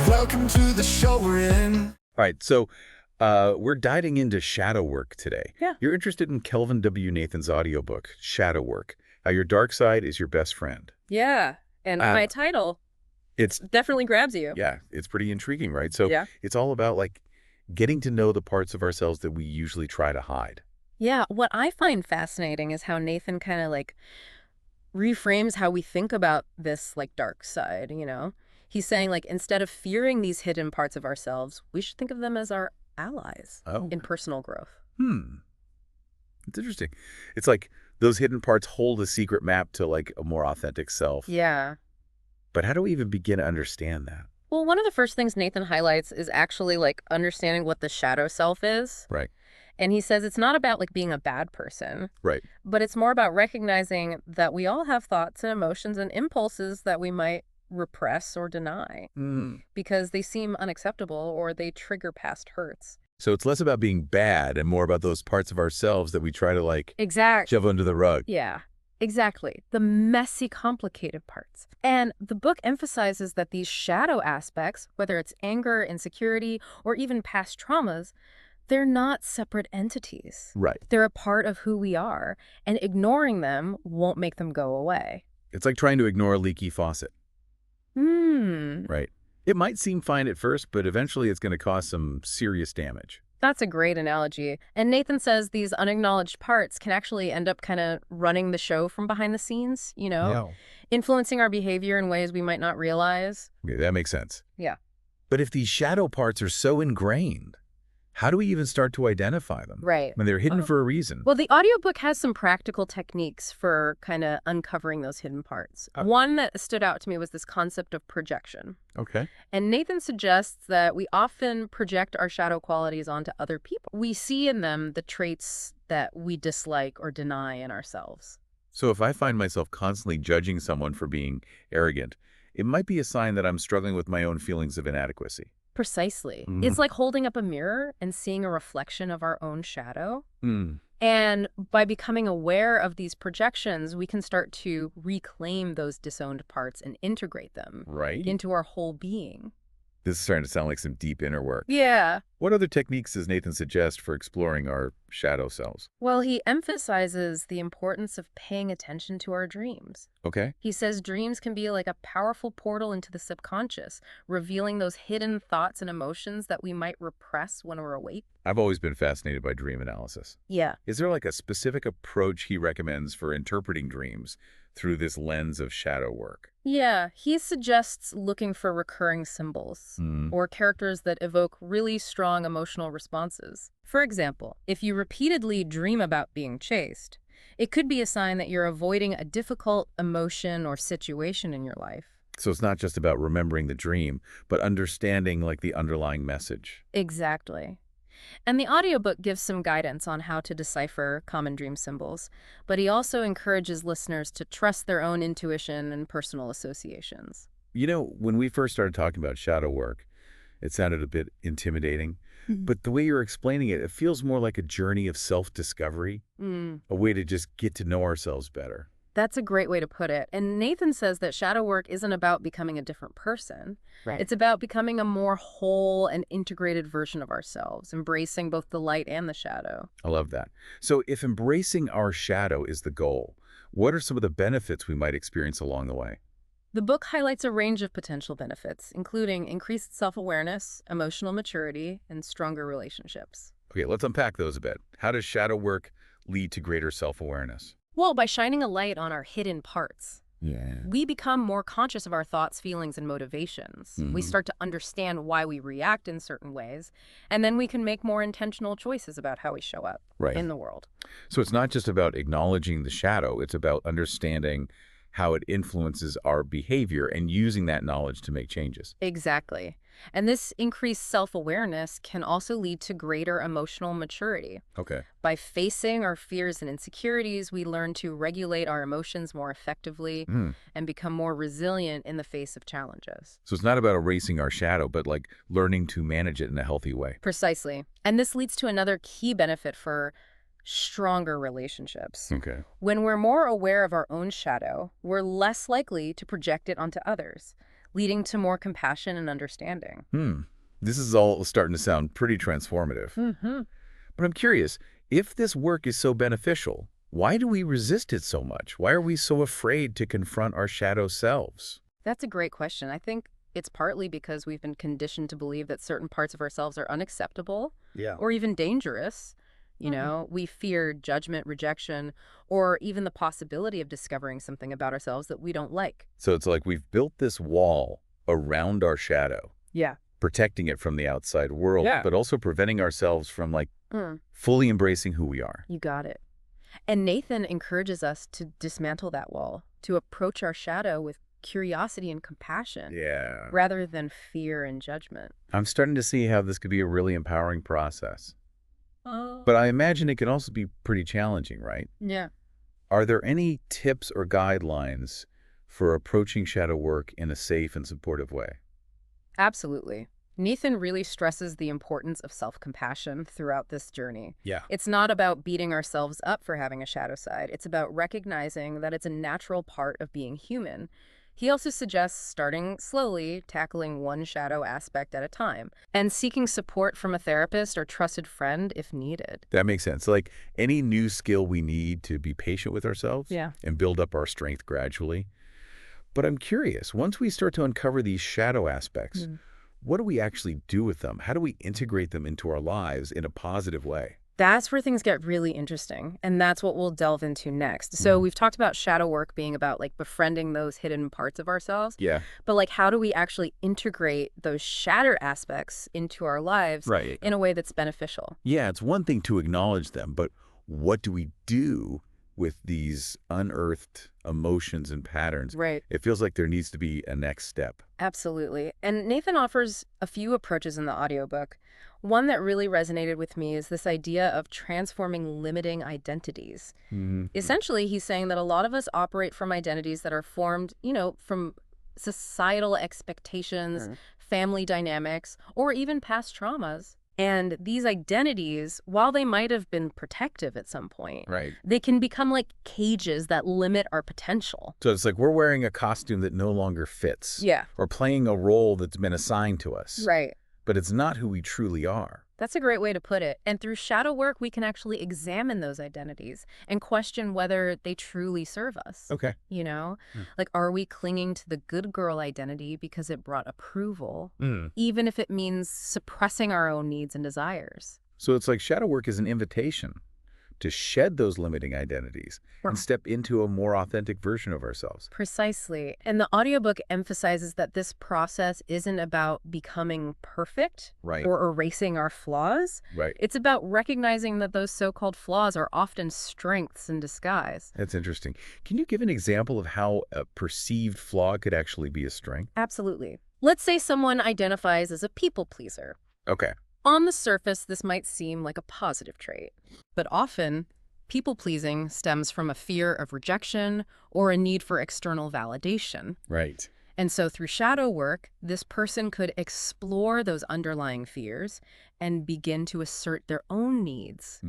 Welcome to the show we're in. All right, so we're diving into shadow work today. Yeah. You're interested in Kelvin W. Nathan's audiobook, Shadow Work, How Your Dark Side is Your Best Friend. Yeah. And my title It's definitely grabs you. Yeah, it's pretty intriguing, right? So Yeah. it's all about like getting to know the parts of ourselves that we usually try to hide. Yeah. What I find fascinating is how Nathan kind of like reframes how we think about this like dark side, you know? He's saying like instead of fearing these hidden parts of ourselves, we should think of them as our allies in personal growth. It's interesting. It's like those hidden parts hold a secret map to like a more authentic self. Yeah. But how do we even begin to understand that? Well, one of the first things Nathan highlights is actually like understanding what the shadow self is. Right. And he says it's not about like being a bad person, Right. but it's more about recognizing that we all have thoughts and emotions and impulses that we might repress or deny because they seem unacceptable or they trigger past hurts. So it's less about being bad and more about those parts of ourselves that we try to like shove under the rug. Yeah, exactly. The messy, complicated parts. And the book emphasizes that these shadow aspects, whether it's anger, insecurity, or even past traumas, they're not separate entities. Right. They're a part of who we are, and ignoring them won't make them go away. It's like trying to ignore a leaky faucet. Right. It might seem fine at first, but eventually it's going to cause some serious damage. That's a great analogy. And Nathan says these unacknowledged parts can actually end up kind of running the show from behind the scenes, you know, influencing our behavior in ways we might not realize. Okay, that makes sense. Yeah. But if these shadow parts are so ingrained, how do we even start to identify them? Right. I mean, they're hidden for a reason. Well, the audiobook has some practical techniques for kind of uncovering those hidden parts. One that stood out to me was this concept of projection. Okay. And Nathan suggests that we often project our shadow qualities onto other people. We see in them the traits that we dislike or deny in ourselves. So if I find myself constantly judging someone for being arrogant, it might be a sign that I'm struggling with my own feelings of inadequacy. Precisely. It's like holding up a mirror and seeing a reflection of our own shadow. And by becoming aware of these projections, we can start to reclaim those disowned parts and integrate them into our whole being. This is starting to sound like some deep inner work. Yeah. What other techniques does Nathan suggest for exploring our shadow selves? Well, he emphasizes the importance of paying attention to our dreams. Okay. He says dreams can be like a powerful portal into the subconscious, revealing those hidden thoughts and emotions that we might repress when we're awake. I've always been fascinated by dream analysis. Yeah. Is there like a specific approach he recommends for interpreting dreams through this lens of shadow work? Yeah, he suggests looking for recurring symbols or characters that evoke really strong emotional responses. For example, if you repeatedly dream about being chased, it could be a sign that you're avoiding a difficult emotion or situation in your life. So it's not just about remembering the dream, but understanding like the underlying message. Exactly. And the audiobook gives some guidance on how to decipher common dream symbols, but he also encourages listeners to trust their own intuition and personal associations. You know, when we first started talking about shadow work, it sounded a bit intimidating, but the way you're explaining it, it feels more like a journey of self-discovery, a way to just get to know ourselves better. That's a great way to put it. And Nathan says that shadow work isn't about becoming a different person. Right. It's about becoming a more whole and integrated version of ourselves, embracing both the light and the shadow. I love that. So if embracing our shadow is the goal, what are some of the benefits we might experience along the way? The book highlights a range of potential benefits, including increased self-awareness, emotional maturity, and stronger relationships. Okay, let's unpack those a bit. How does shadow work lead to greater self-awareness? Well, by shining a light on our hidden parts, Yeah. we become more conscious of our thoughts, feelings, and motivations. We start to understand why we react in certain ways, and then we can make more intentional choices about how we show up in the world. So it's not just about acknowledging the shadow, it's about understanding how it influences our behavior and using that knowledge to make changes. Exactly. And this increased self-awareness can also lead to greater emotional maturity. Okay. By facing our fears and insecurities, we learn to regulate our emotions more effectively and become more resilient in the face of challenges. So it's not about erasing our shadow, but like learning to manage it in a healthy way. Precisely. And this leads to another key benefit for stronger relationships. Okay. When we're more aware of our own shadow, we're less likely to project it onto others, leading to more compassion and understanding. This is all starting to sound pretty transformative. But I'm curious, if this work is so beneficial, why do we resist it so much? Why are we so afraid to confront our shadow selves? That's a great question. I think it's partly because we've been conditioned to believe that certain parts of ourselves are unacceptable or even dangerous. You know, we fear judgment, rejection, or even the possibility of discovering something about ourselves that we don't like. So it's like we've built this wall around our shadow, Yeah. protecting it from the outside world, but also preventing ourselves from fully embracing who we are. You got it. And Nathan encourages us to dismantle that wall, to approach our shadow with curiosity and compassion rather than fear and judgment. I'm starting to see how this could be a really empowering process. But I imagine it can also be pretty challenging, right? Yeah. Are there any tips or guidelines for approaching shadow work in a safe and supportive way? Absolutely. Nathan really stresses the importance of self-compassion throughout this journey. Yeah. It's not about beating ourselves up for having a shadow side. It's about recognizing that it's a natural part of being human. He also suggests starting slowly, tackling one shadow aspect at a time, and seeking support from a therapist or trusted friend if needed. That makes sense. Like any new skill we need to be patient with ourselves and build up our strength gradually. But I'm curious, once we start to uncover these shadow aspects, what do we actually do with them? How do we integrate them into our lives in a positive way? That's where things get really interesting, and that's what we'll delve into next. So we've talked about shadow work being about befriending those hidden parts of ourselves. Yeah. But how do we actually integrate those shadow aspects into our lives in a way that's beneficial? Yeah, it's one thing to acknowledge them, but what do we do with these unearthed emotions and patterns? Right. It feels like there needs to be a next step. Absolutely. And Nathan offers a few approaches in the audiobook. One that really resonated with me is this idea of transforming limiting identities. Essentially, he's saying that a lot of us operate from identities that are formed, from societal expectations, family dynamics, or even past traumas. And these identities, while they might have been protective at some point, they can become like cages that limit our potential. So it's like we're wearing a costume that no longer fits. Yeah. Or playing a role that's been assigned to us. Right. But it's not who we truly are. That's a great way to put it. And through shadow work, we can actually examine those identities and question whether they truly serve us. Okay. Are we clinging to the good girl identity because it brought approval, even if it means suppressing our own needs and desires? So it's like shadow work is an invitation to shed those limiting identities and step into a more authentic version of ourselves. Precisely. And the audiobook emphasizes that this process isn't about becoming perfect or erasing our flaws. It's about recognizing that those so-called flaws are often strengths in disguise. That's interesting. Can you give an example of how a perceived flaw could actually be a strength? Absolutely. Let's say someone identifies as a people pleaser. Okay. On the surface, this might seem like a positive trait, but often, people-pleasing stems from a fear of rejection or a need for external validation. Right. And so through shadow work, this person could explore those underlying fears and begin to assert their own needs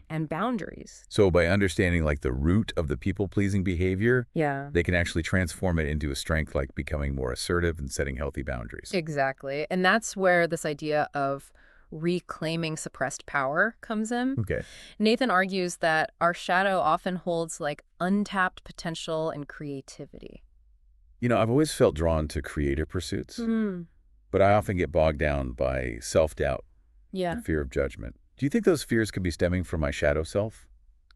and boundaries. So by understanding the root of the people-pleasing behavior, they can actually transform it into a strength, like becoming more assertive and setting healthy boundaries. Exactly. And that's where this idea of reclaiming suppressed power comes in. Okay. Nathan argues that our shadow often holds untapped potential and creativity. I've always felt drawn to creative pursuits, but I often get bogged down by self-doubt and fear of judgment. Do you think those fears could be stemming from my shadow self?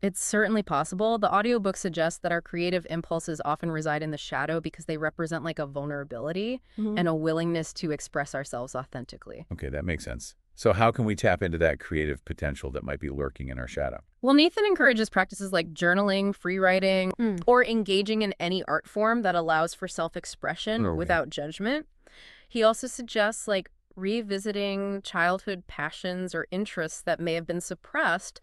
It's certainly possible. The audiobook suggests that our creative impulses often reside in the shadow because they represent a vulnerability and a willingness to express ourselves authentically. Okay, that makes sense. So how can we tap into that creative potential that might be lurking in our shadow? Well, Nathan encourages practices like journaling, free writing, or engaging in any art form that allows for self-expression without judgment. He also suggests revisiting childhood passions or interests that may have been suppressed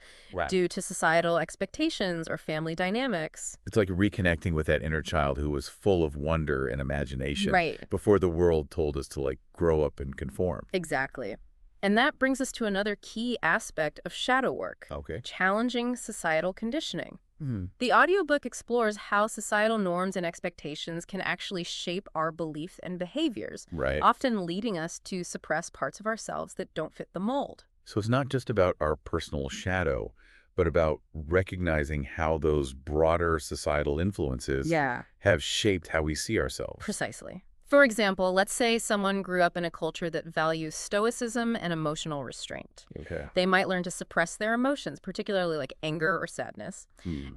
due to societal expectations or family dynamics. It's like reconnecting with that inner child who was full of wonder and imagination before the world told us to grow up and conform. Exactly. And that brings us to another key aspect of shadow work, challenging societal conditioning. The audiobook explores how societal norms and expectations can actually shape our beliefs and behaviors, Right. often leading us to suppress parts of ourselves that don't fit the mold. So it's not just about our personal shadow, but about recognizing how those broader societal influences have shaped how we see ourselves. Precisely. For example, let's say someone grew up in a culture that values stoicism and emotional restraint. Okay. They might learn to suppress their emotions, particularly like anger or sadness.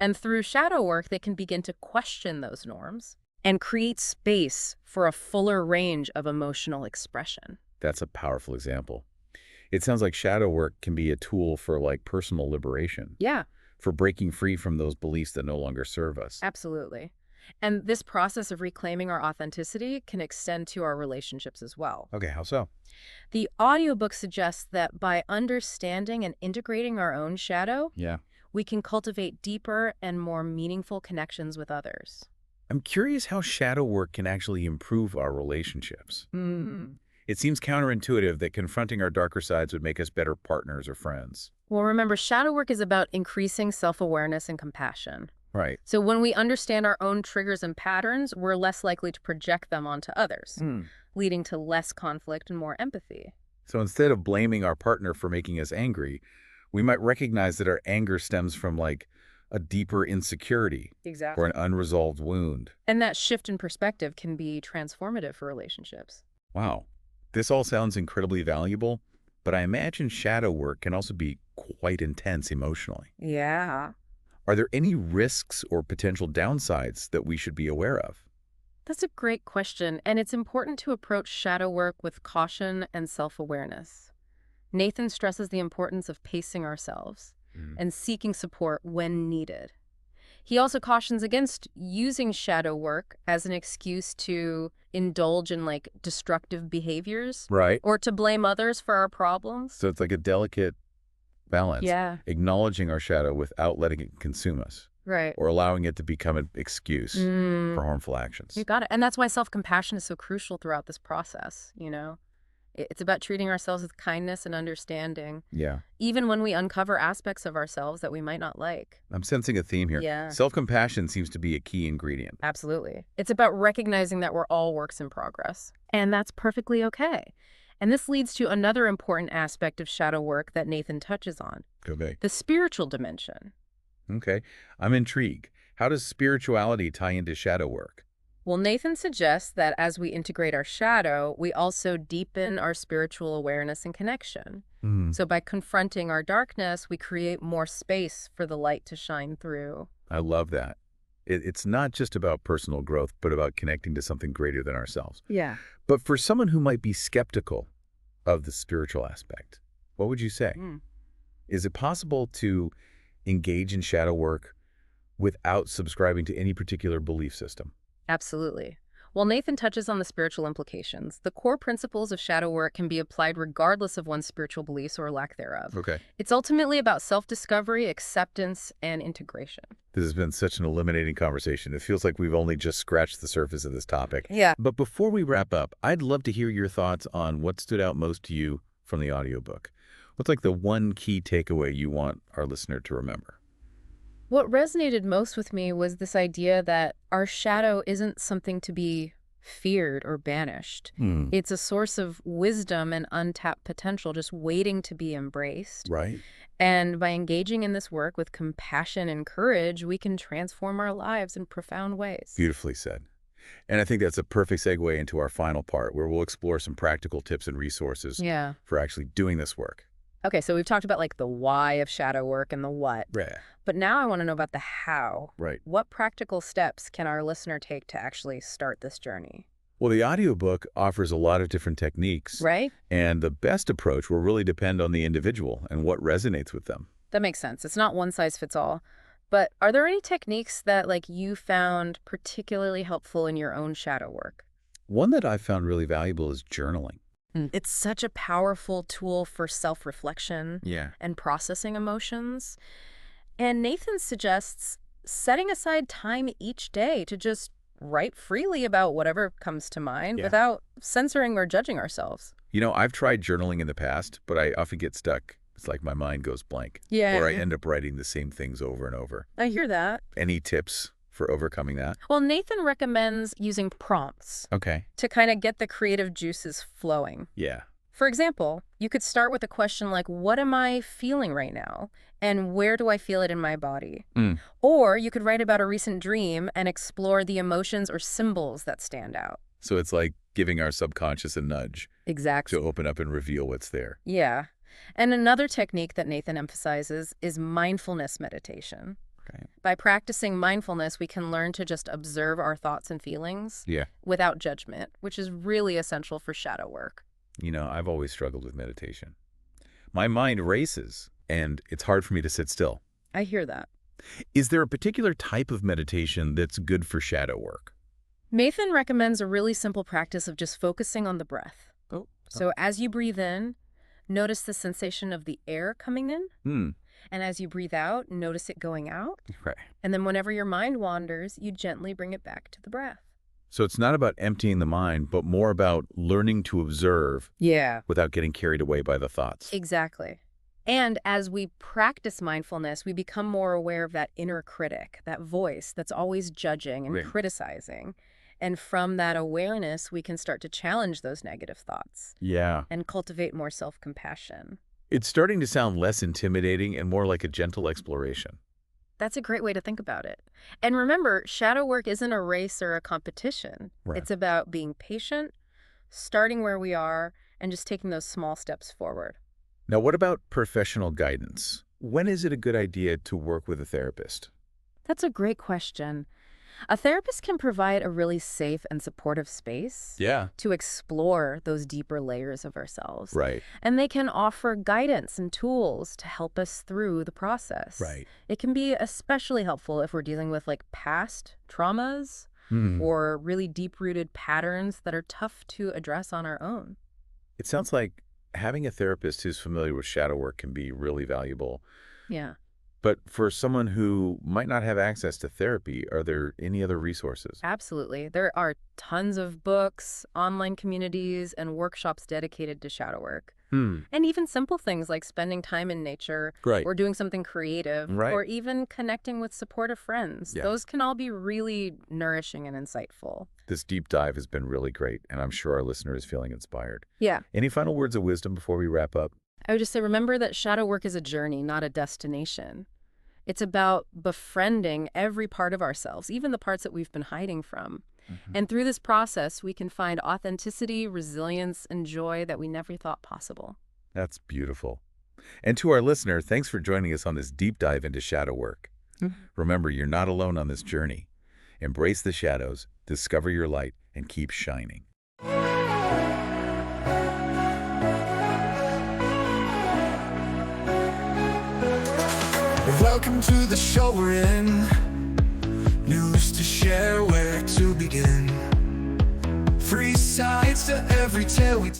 And through shadow work, they can begin to question those norms and create space for a fuller range of emotional expression. That's a powerful example. It sounds like shadow work can be a tool for like personal liberation, Yeah, for breaking free from those beliefs that no longer serve us. absolutely. And this process of reclaiming our authenticity can extend to our relationships as well. Okay, how so? The audiobook suggests that by understanding and integrating our own shadow, Yeah. we can cultivate deeper and more meaningful connections with others. I'm curious how shadow work can actually improve our relationships. It seems counterintuitive that confronting our darker sides would make us better partners or friends. Well, remember, shadow work is about increasing self-awareness and compassion. Right. So when we understand our own triggers and patterns, we're less likely to project them onto others, leading to less conflict and more empathy. So instead of blaming our partner for making us angry, we might recognize that our anger stems from like a deeper insecurity Exactly. or an unresolved wound. And that shift in perspective can be transformative for relationships. Wow. This all sounds incredibly valuable, but I imagine shadow work can also be quite intense emotionally. Yeah. Are there any risks or potential downsides that we should be aware of? That's a great question, and it's important to approach shadow work with caution and self-awareness. Nathan stresses the importance of pacing ourselves and seeking support when needed. He also cautions against using shadow work as an excuse to indulge in like destructive behaviors Right. or to blame others for our problems. So it's like a delicate balance. Yeah, Acknowledging our shadow without letting it consume us right. or allowing it to become an excuse for harmful actions. You got it. And that's why self-compassion is so crucial throughout this process, you know? It's about treating ourselves with kindness and understanding, Yeah. even when we uncover aspects of ourselves that we might not like. I'm sensing a theme here. Yeah. Self-compassion seems to be a key ingredient. Absolutely. It's about recognizing that we're all works in progress. And that's perfectly okay. And this leads to another important aspect of shadow work that Nathan touches on, Okay. the spiritual dimension. Okay. I'm intrigued. How does spirituality tie into shadow work? Well, Nathan suggests that as we integrate our shadow, we also deepen our spiritual awareness and connection. So by confronting our darkness, we create more space for the light to shine through. I love that. It's not just about personal growth, but about connecting to something greater than ourselves. Yeah. But for someone who might be skeptical of the spiritual aspect, what would you say? Is it possible to engage in shadow work without subscribing to any particular belief system? Absolutely. While Nathan touches on the spiritual implications, the core principles of shadow work can be applied regardless of one's spiritual beliefs or lack thereof. Okay. It's ultimately about self-discovery, acceptance, and integration. This has been such an illuminating conversation. It feels like we've only just scratched the surface of this topic. Yeah. But before we wrap up, I'd love to hear your thoughts on what stood out most to you from the audiobook. What's like the one key takeaway you want our listener to remember? What resonated most with me was this idea that our shadow isn't something to be feared or banished. It's a source of wisdom and untapped potential just waiting to be embraced. Right. And by engaging in this work with compassion and courage, we can transform our lives in profound ways. Beautifully said. And I think that's a perfect segue into our final part, where we'll explore some practical tips and resources Yeah. for actually doing this work. Okay, so we've talked about like the why of shadow work and the what. Yeah. But now I want to know about the how. Right. What practical steps can our listener take to actually start this journey? Well, the audiobook offers a lot of different techniques. Right? And the best approach will really depend on the individual and what resonates with them. That makes sense. It's not one size fits all. But are there any techniques that like you found particularly helpful in your own shadow work? One that I've found really valuable is journaling. It's such a powerful tool for self-reflection Yeah. and processing emotions. And Nathan suggests setting aside time each day to just write freely about whatever comes to mind without censoring or judging ourselves. You know, I've tried journaling in the past, but I often get stuck It's like my mind goes blank. Yeah. Or I end up writing the same things over and over. I hear that. Any tips for overcoming that? Well, Nathan recommends using prompts Okay. to kind of get the creative juices flowing. Yeah. For example, you could start with a question like, what am I feeling right now? And where do I feel it in my body? Or you could write about a recent dream and explore the emotions or symbols that stand out. So it's like giving our subconscious a nudge Exactly. to open up and reveal what's there. Yeah. And another technique that Nathan emphasizes is mindfulness meditation. Okay. By practicing mindfulness, we can learn to just observe our thoughts and feelings Yeah. without judgment, which is really essential for shadow work. You know, I've always struggled with meditation. My mind races, and it's hard for me to sit still. I hear that. Is there a particular type of meditation that's good for shadow work? Nathan recommends a really simple practice of just focusing on the breath. Oh. So as you breathe in, notice the sensation of the air coming in. And as you breathe out, notice it going out. Right. And then whenever your mind wanders, you gently bring it back to the breath. So it's not about emptying the mind, but more about learning to observe Yeah. without getting carried away by the thoughts. Exactly. And as we practice mindfulness, we become more aware of that inner critic, that voice that's always judging and Right. criticizing. And from that awareness, we can start to challenge those negative thoughts Yeah. and cultivate more self-compassion. It's starting to sound less intimidating and more like a gentle exploration. That's a great way to think about it. And remember, shadow work isn't a race or a competition. Right. It's about being patient, starting where we are, and just taking those small steps forward. Now, what about professional guidance? When is it a good idea to work with a therapist? That's a great question. A therapist can provide a really safe and supportive space Yeah. to explore those deeper layers of ourselves. Right. And they can offer guidance and tools to help us through the process. Right. It can be especially helpful if we're dealing with like past traumas or really deep-rooted patterns that are tough to address on our own. It sounds like having a therapist who's familiar with shadow work can be really valuable. Yeah. But for someone who might not have access to therapy, are there any other resources? Absolutely. There are tons of books, online communities, and workshops dedicated to shadow work. And even simple things like spending time in nature Great. or doing something creative Right. or even connecting with supportive friends. Yeah. Those can all be really nourishing and insightful. This deep dive has been really great, and I'm sure our listener is feeling inspired. Yeah. Any final words of wisdom before we wrap up? I would just say, remember that shadow work is a journey, not a destination. It's about befriending every part of ourselves, even the parts that we've been hiding from. And through this process, we can find authenticity, resilience, and joy that we never thought possible. That's beautiful. And to our listener, thanks for joining us on this deep dive into shadow work. Remember, you're not alone on this journey. Embrace the shadows, discover your light, and keep shining. Welcome to the show we're in. News to share, where to begin. Free sides to every tale we